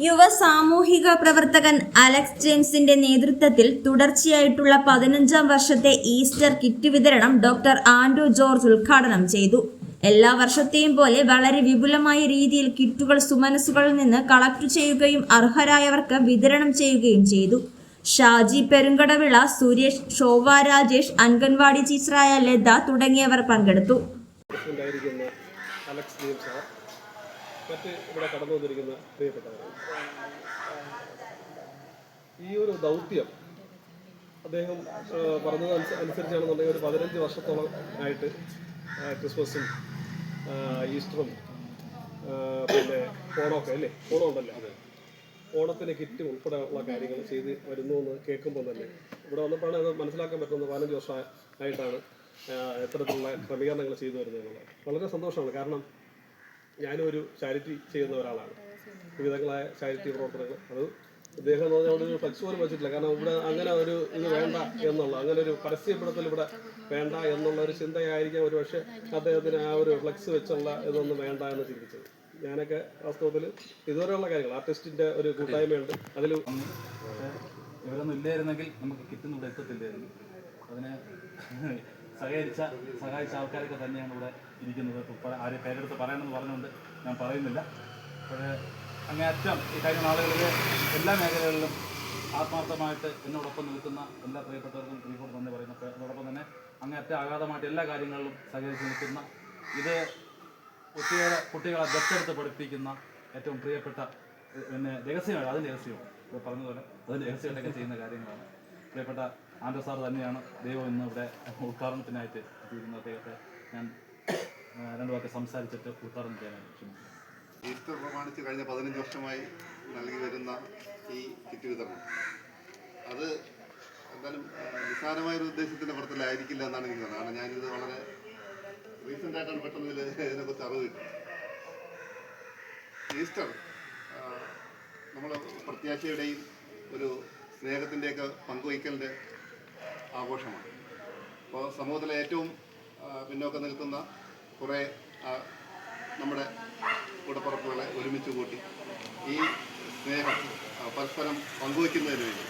യുവ സാമൂഹിക പ്രവർത്തകൻ അലക്സ് ജെയിംസിന്റെ നേതൃത്വത്തിൽ തുടർച്ചയായിട്ടുള്ള 15-ാം വർഷത്തെ ഈസ്റ്റർ കിറ്റ് വിതരണം ഡോക്ടർ ആൻഡ്രൂ ജോർജ് ഉദ്ഘാടനം ചെയ്തു. എല്ലാ വർഷത്തെയും പോലെ വളരെ വിപുലമായ രീതിയിൽ കിറ്റുകൾ സുമനസ്സുകളിൽ നിന്ന് കളക്ട് ചെയ്യുകയും അർഹരായവർക്ക് വിതരണം ചെയ്യുകയും ചെയ്തു. ഷാജി പെരുങ്കടവിള, സുരേഷ്, ശോഭ രാജേഷ്, അംഗൻവാടി ടീച്ചറായ ലത തുടങ്ങിയവർ പങ്കെടുത്തു. മറ്റ് ഇവിടെ കടന്നു വന്നിരിക്കുന്ന പ്രിയപ്പെട്ടവരാണ്. ഈ ഒരു ദൗത്യം അദ്ദേഹം പറഞ്ഞത് അനുസരിച്ചാണെന്നുണ്ടെങ്കിൽ ഒരു 15 വർഷത്തോളം ആയിട്ട് ക്രിസ്മസും ഈസ്റ്ററും പിന്നെ ഓണമൊക്കെ അല്ലേ, ഓണം ഉണ്ടല്ലോ, ഓണത്തിന് കിറ്റ് ഉൾപ്പെടെ ഉള്ള കാര്യങ്ങൾ ചെയ്ത് വരുന്നു എന്ന് കേൾക്കുമ്പോൾ തന്നെ ഇവിടെ വന്നപ്പോഴാണ് അത് മനസ്സിലാക്കാൻ പറ്റുന്നത്. 15 വർഷമായിട്ടാണ് എത്തരത്തിലുള്ള ക്രമീകരണങ്ങൾ ചെയ്തു വരുന്നത്. വളരെ സന്തോഷമാണ്. കാരണം ഞാനും ഒരു ചാരിറ്റി ചെയ്യുന്ന ഒരാളാണ്. വിവിധങ്ങളായ ചാരിറ്റി പ്രവർത്തനങ്ങൾ. അത് അദ്ദേഹം എന്ന് പറഞ്ഞാൽ അവിടെ ഒരു ഫ്ലക്സ് പോലും വെച്ചിട്ടില്ല. കാരണം ഇവിടെ അങ്ങനെ ഒരു ഇത് വേണ്ട എന്നുള്ള, അങ്ങനെ ഒരു പരസ്യപ്പെടുത്തൽ ഇവിടെ വേണ്ട എന്നുള്ള ഒരു ചിന്തയായിരിക്കാം ഒരു പക്ഷേ അദ്ദേഹത്തിന് ആ ഒരു ഫ്ലക്സ് വെച്ചുള്ള ഇതൊന്നും വേണ്ട എന്ന് ചിന്തിച്ചത്. ഞാനൊക്കെ വാസ്തവത്തിൽ ഇതുവരെയുള്ള കാര്യങ്ങൾ ആർട്ടിസ്റ്റിൻ്റെ ഒരു കൂട്ടായ്മയുണ്ട്. അതിൽ ഇവരൊന്നും ഇല്ലായിരുന്നെങ്കിൽ നമുക്ക് കിറ്റുന്ന ഇവിടെ എത്തത്തില്ലായിരുന്നു. അതിന് സഹായിച്ച ആൾക്കാരൊക്കെ തന്നെയാണ് ഇവിടെ ഇരിക്കുന്നത്. ആരെയും പേരെടുത്ത് പറയണമെന്ന് പറഞ്ഞുകൊണ്ട് ഞാൻ പറയുന്നില്ല. അപ്പോൾ അങ്ങേയറ്റം ഈ കഴിഞ്ഞ നാളുകളിൽ എല്ലാ മേഖലകളിലും ആത്മാർത്ഥമായിട്ട് എന്നോടൊപ്പം നിൽക്കുന്ന എല്ലാ പ്രിയപ്പെട്ടവർക്കും പ്രിയപ്പെട്ട നന്ദി പറയുന്നു. അതോടൊപ്പം തന്നെ അങ്ങേയറ്റം ആഘാതമായിട്ട് എല്ലാ കാര്യങ്ങളിലും സഹകരിച്ച് നിൽക്കുന്ന, ഇത് ഒത്തിരിയേറെ കുട്ടികളെ ദത്തെടുത്ത് പഠിപ്പിക്കുന്ന ഏറ്റവും പ്രിയപ്പെട്ട പിന്നെ രഹസ്യമാണ്. അതിൻ്റെ രഹസ്യമാണ് ഇപ്പോൾ പറഞ്ഞതുപോലെ അതിൻ്റെ രഹസ്യമായിട്ടൊക്കെ ചെയ്യുന്ന കാര്യങ്ങളാണ്. പ്രിയപ്പെട്ട ആൻഡ്രൂ സാർ തന്നെയാണ് ദൈവം ഇന്ന് ഇവിടെ ഉദ്ഘാടനത്തിനായിട്ട് എത്തിയിരിക്കുന്നത്. അദ്ദേഹത്തെ ഞാൻ 2 വാക്ക് സംസാരിച്ചിട്ട് ഉദ്ഘാടനം ചെയ്യാനാണ് ശ്രമിക്കുന്നത്. ഈസ്റ്റർ പ്രമാണിച്ച് കഴിഞ്ഞ 15 വർഷമായി നൽകി വരുന്ന ഈ കിറ്റ് വിതരണം അത് എന്തായാലും നിസ്സാരമായൊരു ഉദ്ദേശത്തിൻ്റെ പുറത്തിലായിരിക്കില്ല എന്നാണ് എനിക്ക് തോന്നുന്നത്. കാരണം ഞാനിത് വളരെ റീസെൻ്റായിട്ടാണ് പെട്ടെന്ന് ഇതിനെക്കുറിച്ച് അറിവ് കിട്ടുന്നത്. ഈസ്റ്റർ നമ്മൾ പ്രത്യാശയുടെയും ഒരു സ്നേഹത്തിൻ്റെയൊക്കെ പങ്കുവയ്ക്കലിൻ്റെ ആഘോഷമാണ്. അപ്പോൾ സമൂഹത്തിലെ ഏറ്റവും പിന്നോക്കം നിൽക്കുന്ന കുറേ നമ്മുടെ കൂടപ്പുറപ്പുകളെ ഒരുമിച്ച് കൂട്ടി ഈ സ്നേഹം പരസ്പരം പങ്കുവയ്ക്കുന്നതിന് വേണ്ടി